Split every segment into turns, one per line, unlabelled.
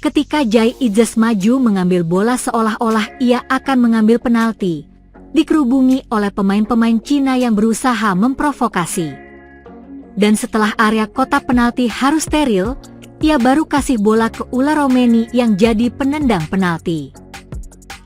Ketika Jai Idzes maju mengambil bola seolah-olah ia akan mengambil penalti, dikerubungi oleh pemain-pemain Cina yang berusaha memprovokasi. Dan setelah area kotak penalti harus steril, ia baru kasih bola ke Ula Romeni yang jadi penendang penalti.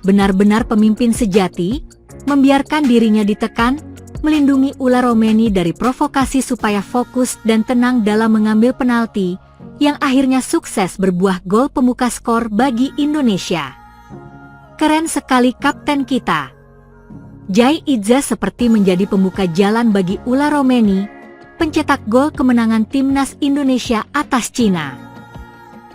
Benar-benar pemimpin sejati, membiarkan dirinya ditekan, melindungi Ula Romeni dari provokasi supaya fokus dan tenang dalam mengambil penalti, yang akhirnya sukses berbuah gol pembuka skor bagi Indonesia. Keren sekali kapten kita. Jai Idzes seperti menjadi pembuka jalan bagi Ula Romeni, pencetak gol kemenangan timnas Indonesia atas Cina.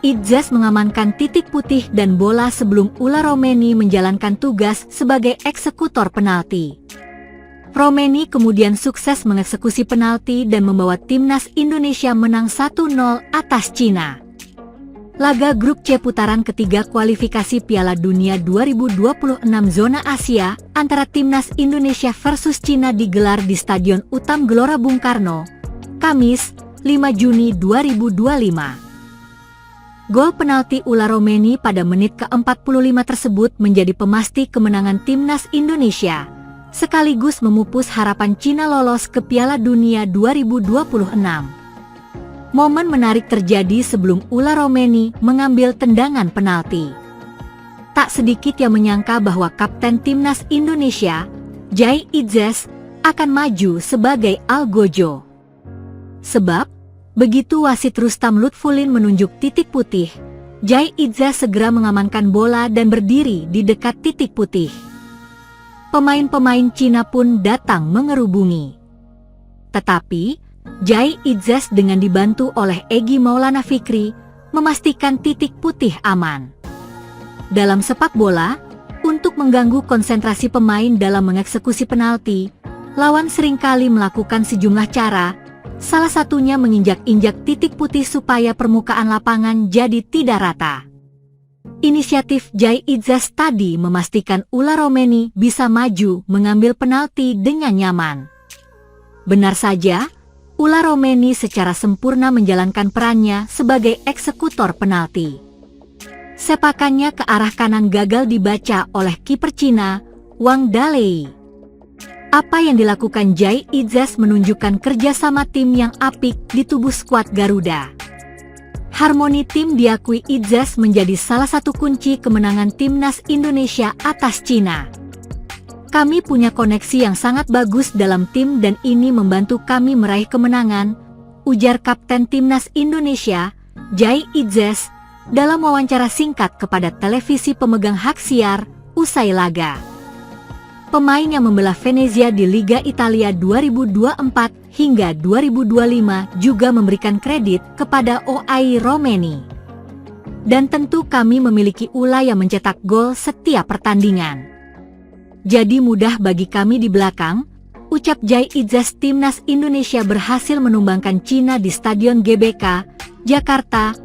Idzes mengamankan titik putih dan bola sebelum Ula Romeni menjalankan tugas sebagai eksekutor penalti. Romeni kemudian sukses mengeksekusi penalti dan membawa timnas Indonesia menang 1-0 atas Cina. Laga grup C putaran ketiga kualifikasi Piala Dunia 2026 zona Asia antara timnas Indonesia versus Cina digelar di Stadion Utama Gelora Bung Karno, Kamis, 5 Juni 2025. Gol penalti Ula Romeni pada menit ke-45 tersebut menjadi pemasti kemenangan timnas Indonesia, sekaligus memupus harapan Cina lolos ke Piala Dunia 2026. Momen menarik terjadi sebelum Ula Romeni mengambil tendangan penalti. Tak sedikit yang menyangka bahwa kapten timnas Indonesia, Jai Idzes, akan maju sebagai algojo. Sebab, begitu wasit Rustam Lutfulin menunjuk titik putih, Jai Idzes segera mengamankan bola dan berdiri di dekat titik putih. Pemain-pemain Cina pun datang mengerubungi. Tetapi, Jai Idzes dengan dibantu oleh Egy Maulana Fikri, memastikan titik putih aman. Dalam sepak bola, untuk mengganggu konsentrasi pemain dalam mengeksekusi penalti, lawan seringkali melakukan sejumlah cara, salah satunya menginjak-injak titik putih supaya permukaan lapangan jadi tidak rata. Inisiatif Jai Idzes tadi memastikan Ula Romeni bisa maju mengambil penalti dengan nyaman. Benar saja, Ula Romeni secara sempurna menjalankan perannya sebagai eksekutor penalti. Sepakannya ke arah kanan gagal dibaca oleh kiper Cina, Wang Dalei. Apa yang dilakukan Jai Idzes menunjukkan kerjasama tim yang apik di tubuh skuad Garuda. Harmoni tim diakui Idzes menjadi salah satu kunci kemenangan timnas Indonesia atas Cina. Kami punya koneksi yang sangat bagus dalam tim dan ini membantu kami meraih kemenangan, ujar Kapten Timnas Indonesia, Jai Idzes, dalam wawancara singkat kepada televisi pemegang hak siar, usai laga. Pemain yang membelah Venezia di Liga Italia 2024 hingga 2025 juga memberikan kredit kepada Ula Romeni. Dan tentu kami memiliki Ula yang mencetak gol setiap pertandingan. Jadi mudah bagi kami di belakang, ucap Jai Idzes. Timnas Indonesia berhasil menumbangkan Cina di Stadion GBK, Jakarta,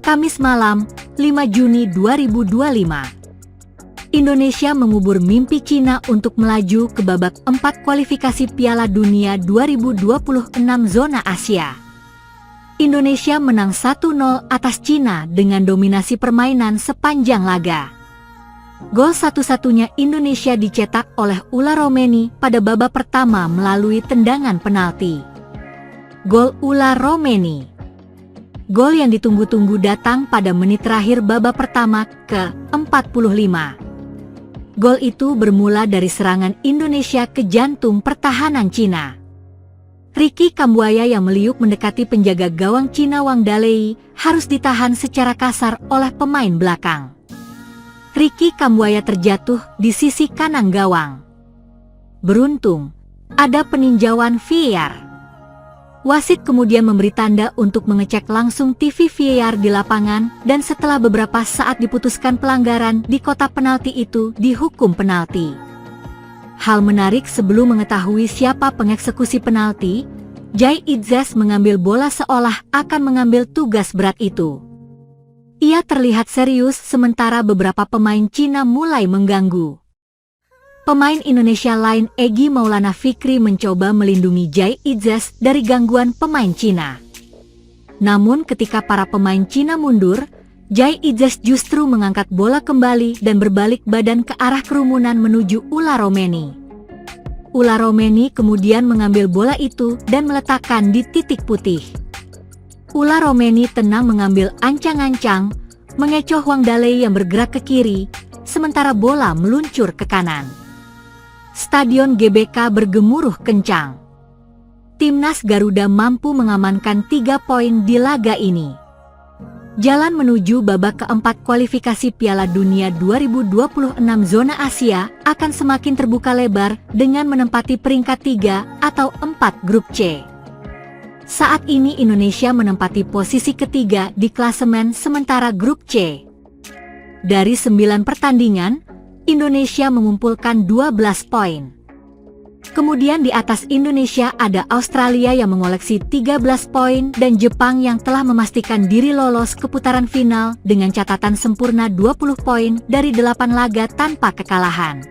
Kamis malam, 5 Juni 2025. Indonesia mengubur mimpi Cina untuk melaju ke babak 4 kualifikasi Piala Dunia 2026 zona Asia. Indonesia menang 1-0 atas Cina dengan dominasi permainan sepanjang laga. Gol satu-satunya Indonesia dicetak oleh Ula Romeni pada babak pertama melalui tendangan penalti. Gol Ula Romeni. Gol yang ditunggu-tunggu datang pada menit terakhir babak pertama ke-45. Gol itu bermula dari serangan Indonesia ke jantung pertahanan Cina. Ricky Kambuaya yang meliuk mendekati penjaga gawang Cina Wang Dalei harus ditahan secara kasar oleh pemain belakang. Ricky Kambuaya terjatuh di sisi kanan gawang. Beruntung, ada peninjauan VAR. Wasit kemudian memberi tanda untuk mengecek langsung TV VAR di lapangan dan setelah beberapa saat diputuskan pelanggaran di kotak penalti itu dihukum penalti. Hal menarik sebelum mengetahui siapa pengeksekusi penalti, Jai Idzes mengambil bola seolah akan mengambil tugas berat itu. Ia terlihat serius sementara beberapa pemain Cina mulai mengganggu. Pemain Indonesia lain Egy Maulana Fikri mencoba melindungi Jai Idzes dari gangguan pemain Cina. Namun ketika para pemain Cina mundur, Jai Idzas justru mengangkat bola kembali dan berbalik badan ke arah kerumunan menuju Ula Romeni. Ula Romeni kemudian mengambil bola itu dan meletakkan di titik putih. Ula Romeni tenang mengambil ancang-ancang, mengecoh Wang Dalei yang bergerak ke kiri, sementara bola meluncur ke kanan. Stadion GBK bergemuruh kencang. Timnas Garuda mampu mengamankan 3 poin di laga ini. Jalan menuju babak keempat kualifikasi Piala Dunia 2026 zona Asia akan semakin terbuka lebar dengan menempati peringkat 3 atau 4 grup C. Saat ini Indonesia menempati posisi ketiga di klasemen sementara grup C. Dari 9 pertandingan, Indonesia mengumpulkan 12 poin. Kemudian di atas Indonesia ada Australia yang mengoleksi 13 poin dan Jepang yang telah memastikan diri lolos ke putaran final dengan catatan sempurna 20 poin dari 8 laga tanpa kekalahan.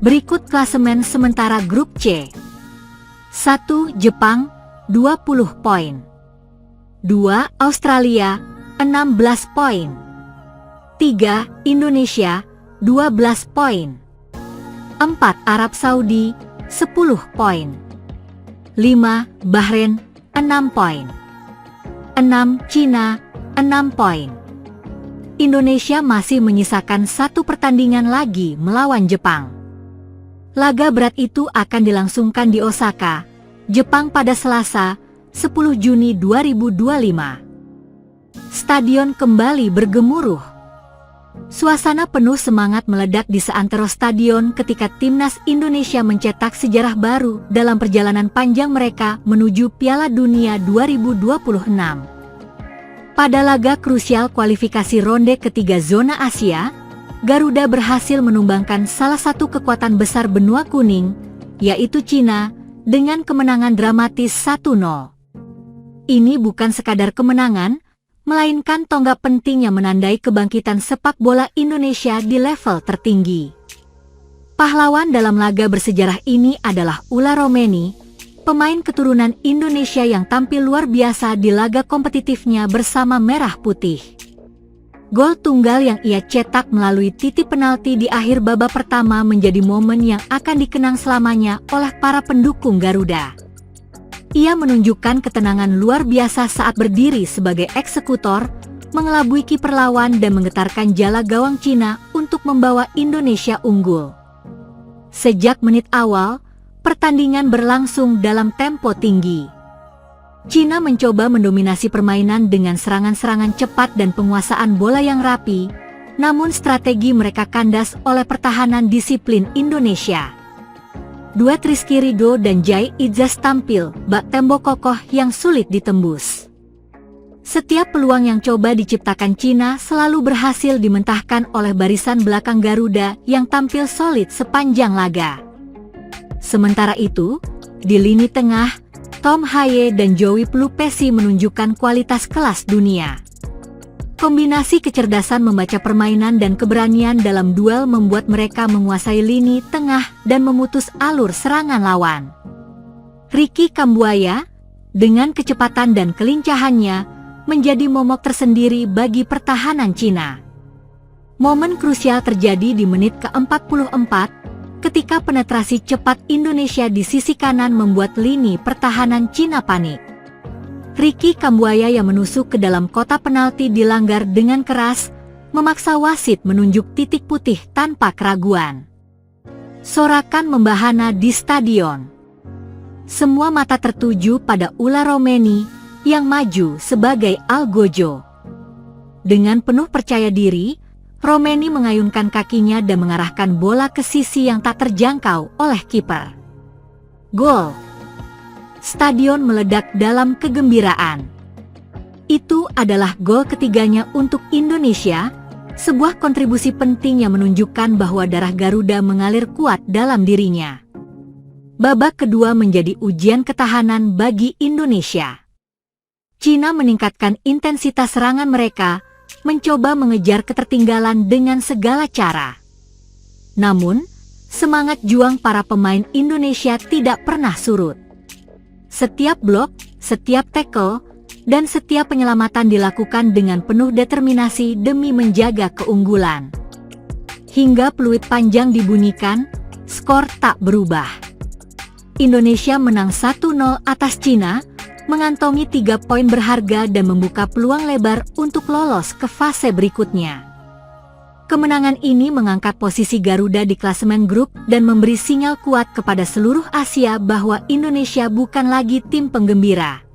Berikut klasemen sementara grup C. 1. Jepang 20 poin. 2. Australia 16 poin. 3. Indonesia 12 poin. 4. Arab Saudi 10 poin. 5. Bahrain 6 poin. 6. Cina 6 poin. Indonesia masih menyisakan 1 pertandingan lagi melawan Jepang. Laga berat itu akan dilangsungkan di Osaka, Jepang pada Selasa, 10 Juni 2025. Stadion kembali bergemuruh. Suasana penuh semangat meledak di seantero stadion ketika Timnas Indonesia mencetak sejarah baru dalam perjalanan panjang mereka menuju Piala Dunia 2026. Pada laga krusial kualifikasi ronde ketiga zona Asia, Garuda berhasil menumbangkan salah satu kekuatan besar benua kuning, yaitu Cina, dengan kemenangan dramatis 1-0. Ini bukan sekadar kemenangan, melainkan tonggak penting yang menandai kebangkitan sepak bola Indonesia di level tertinggi. Pahlawan dalam laga bersejarah ini adalah Ula Romeni, pemain keturunan Indonesia yang tampil luar biasa di laga kompetitifnya bersama Merah Putih. Gol tunggal yang ia cetak melalui titik penalti di akhir babak pertama menjadi momen yang akan dikenang selamanya oleh para pendukung Garuda. Ia menunjukkan ketenangan luar biasa saat berdiri sebagai eksekutor, mengelabui kiper lawan dan menggetarkan jala gawang Cina untuk membawa Indonesia unggul. Sejak menit awal, pertandingan berlangsung dalam tempo tinggi. Cina mencoba mendominasi permainan dengan serangan-serangan cepat dan penguasaan bola yang rapi, namun strategi mereka kandas oleh pertahanan disiplin Indonesia. Duet Rizky Ridho dan Jai Idzas tampil bak tembok kokoh yang sulit ditembus. Setiap peluang yang coba diciptakan Cina selalu berhasil dimentahkan oleh barisan belakang Garuda yang tampil solid sepanjang laga. Sementara itu, di lini tengah, Tom Haye dan Joey Pelupesi menunjukkan kualitas kelas dunia. Kombinasi kecerdasan membaca permainan dan keberanian dalam duel membuat mereka menguasai lini tengah dan memutus alur serangan lawan. Ricky Kambuaya, dengan kecepatan dan kelincahannya, menjadi momok tersendiri bagi pertahanan Cina. Momen krusial terjadi di menit ke-44, ketika penetrasi cepat Indonesia di sisi kanan membuat lini pertahanan Cina panik. Ricky Kambuaya yang menusuk ke dalam kotak penalti dilanggar dengan keras, memaksa wasit menunjuk titik putih tanpa keraguan. Sorakan membahana di stadion. Semua mata tertuju pada Ula Romeni yang maju sebagai algojo. Dengan penuh percaya diri, Romeni mengayunkan kakinya dan mengarahkan bola ke sisi yang tak terjangkau oleh kiper. Gol! Stadion meledak dalam kegembiraan. Itu adalah gol ketiganya untuk Indonesia, sebuah kontribusi penting yang menunjukkan bahwa darah Garuda mengalir kuat dalam dirinya. Babak kedua menjadi ujian ketahanan bagi Indonesia. Cina meningkatkan intensitas serangan mereka, mencoba mengejar ketertinggalan dengan segala cara. Namun, semangat juang para pemain Indonesia tidak pernah surut. Setiap blok, setiap tackle, dan setiap penyelamatan dilakukan dengan penuh determinasi demi menjaga keunggulan. Hingga peluit panjang dibunyikan, skor tak berubah. Indonesia menang 1-0 atas Cina, mengantongi 3 poin berharga dan membuka peluang lebar untuk lolos ke fase berikutnya. Kemenangan ini mengangkat posisi Garuda di klasemen grup dan memberi sinyal kuat kepada seluruh Asia bahwa Indonesia bukan lagi tim penggembira.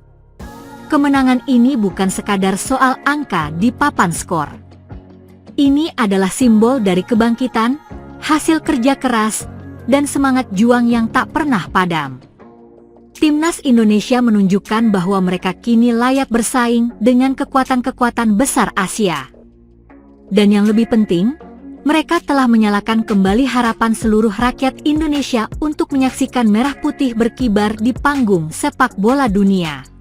Kemenangan ini bukan sekadar soal angka di papan skor. Ini adalah simbol dari kebangkitan, hasil kerja keras, dan semangat juang yang tak pernah padam. Timnas Indonesia menunjukkan bahwa mereka kini layak bersaing dengan kekuatan-kekuatan besar Asia. Dan yang lebih penting, mereka telah menyalakan kembali harapan seluruh rakyat Indonesia untuk menyaksikan merah putih berkibar di panggung sepak bola dunia.